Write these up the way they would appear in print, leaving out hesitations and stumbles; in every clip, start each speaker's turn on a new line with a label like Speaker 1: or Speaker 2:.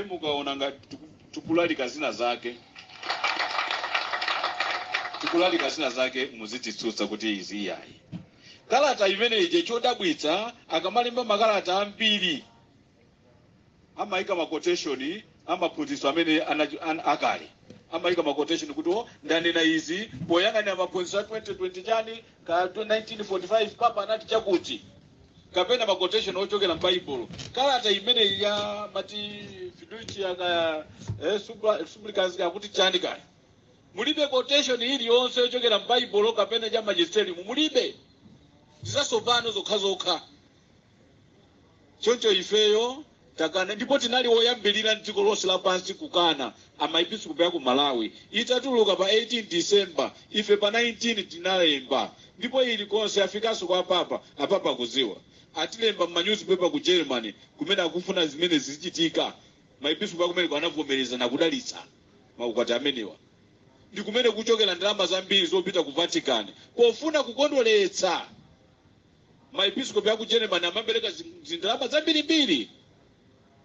Speaker 1: mukaona ngati tukulalika zina zake. Tukulalika zina zake muzititsutsa kuti izi yayi. Kalata imene ije chodabwitsa akamalemba makalata ambiri. Amaika ma quotation, amaphunzitso amene akale. Amaika ma quotation kuti ndanena izi poyang'anira maphunzitso 2020 chani ka 1945 papa anati chakuti. Kapena ma quotation ochokera m'Bible. Kalata imene ya mati fiducia ka supplicants yakuti chani kale. Mulibe quotation iliyonse ochokera m'Bible kapena ya magisterium mulibe. Zisasopano zokha. Choncho ifeyo takana ndipo tinali woyambirira dziko lonse lapansi kukana amaepiskopi ya ku Malawi. Itatuluka pa 18 December ife pa 19 tinalemba. Ndipo ili konse afikaso kwa apapa kuziwa. Atilemba ma newspaper ku Germany kumene akufuna zimene zichitika. Maepiskopi akumene anavomereza na kudalitsa maukwati amenewa. Ndi kumene kuchokera ndalama zambiri zopita ku Vatican pofuna kukondweretsa. Maepiskopi ya ku Germany amabereka ndalama zambiri.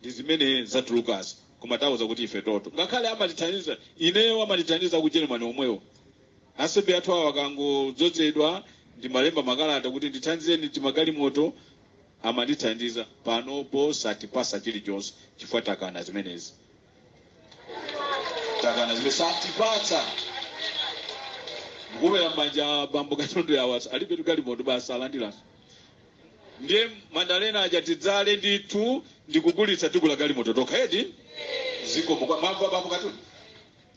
Speaker 1: Ndi zimene zatulukazi kumatauza kuti ife toto. Ngakhale amatithandiza ineyo amatithandiza ku Germany omwewo. Asembe athu awa kangodzozedwa ndi malemba makalata kuti ndithandizeni timagalimoto amandithandiza panopo satipasa chilichonse chifukwa takana zimenezi. Takana zimene satipatsa. Ngube manja bambo katondo yawa alibe tugalimoto basa alandiranso. Ndiye Madalena ajatidzale nditu ndikugulitsa tikula galimoto toka edi ziko kwa mambo bambo katondo.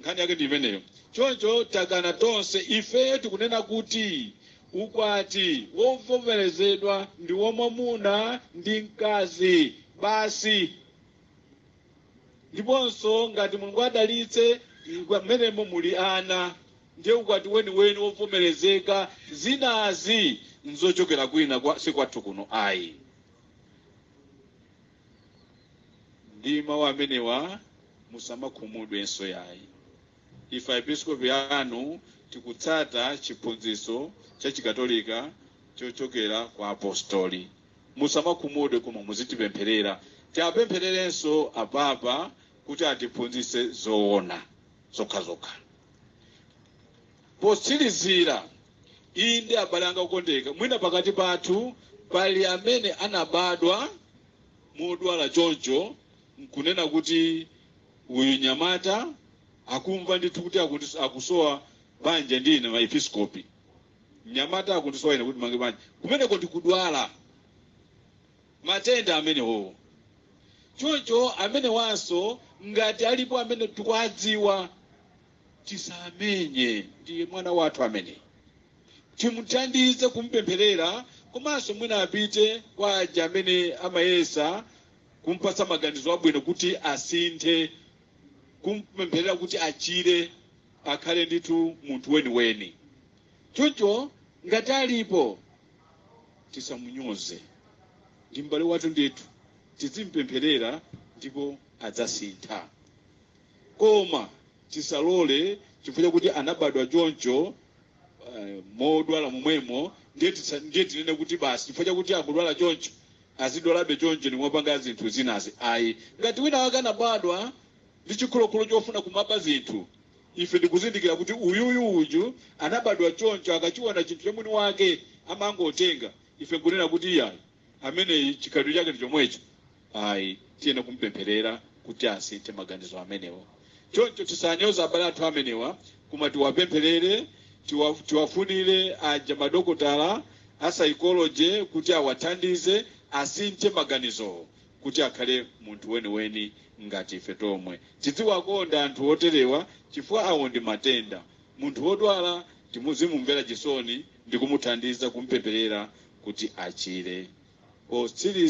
Speaker 1: Nkhani yake ndi imeneyo. Choncho takana tonse ife tikunena kuti ukwati wovomerezedwa ndi womwamuna ndi mkazi basi. Ndiponso ngati Mulungu adalitse mmenemo muli ana ndiye ukwati weni wovomerezeka zinazi nzochokera kwina kwa sikwathu kuno ayi. Ndi mawu amenewa musamakhumudwenso yayi. Ife episkopi anu tikutsata chiphunzitso cha chikatolika chochokera kwa apostoli. Musamakhumudwe koma muzitipempherera. Tiapemphererenso apapa kuti atiphunzitse zoona zokha. Potsirizira inde abalanga kukondeka mwina pakati pathu pali amene anabadwa modwala choncho nkunena kuti uyu nyamata akumva ndithu kuti akusowa banja ndine maepiskopi. Nyamata akundisowa ine kuti mange banja kumeneko ndikudwala matenda amenewo. Choncho amene wanso ngati alipo amene tikwadziwa tisamenye ndiye mwana wathu amene. Timuthandize kumpempherera komanso mwina apite kwa aja amene amayesa kumpatsa maganizo abwino kuti asinthe, kumpempherera kuti achire akhale ndithu munthu weni. Choncho ngati alipo tisamunyoze. Ndi m'bale wathu ndithu tizimpempherera ndipo adzasintha. Koma tisalole chifukwa kuti anabadwa choncho modwala momwemo ndiye tinene kuti basi chifukwa kuti akudwala choncho azidwalabe choncho ni mwapanga zinthu zinazi ayi. Ngati wina wake anabadwa ndi chikhulupiriro chofuna kumapa zinthu ife ndikuzindikira kuti uyu anabadwa choncho akachiona chinthu cha mwini wake amangotenga ife nkunena kuti iyayi amene chikhalidwe chake ndi chomwecho ayi tiyena kumpempherera kuti asinthe maganizo amenewo. Choncho tisanyoza abale athu amenewa koma tiwapempherere tiwafunire aja madokotala a psychology kuti awathandize asinthe maganizo kuti akhale munthu weni ngati ife tomwe. Tiziwakonda anthu oterewa chifukwa awo ndi matenda. Munthu wodwala timuzimumvera chisoni ndi kumuthandiza kumpempherera kuti achire.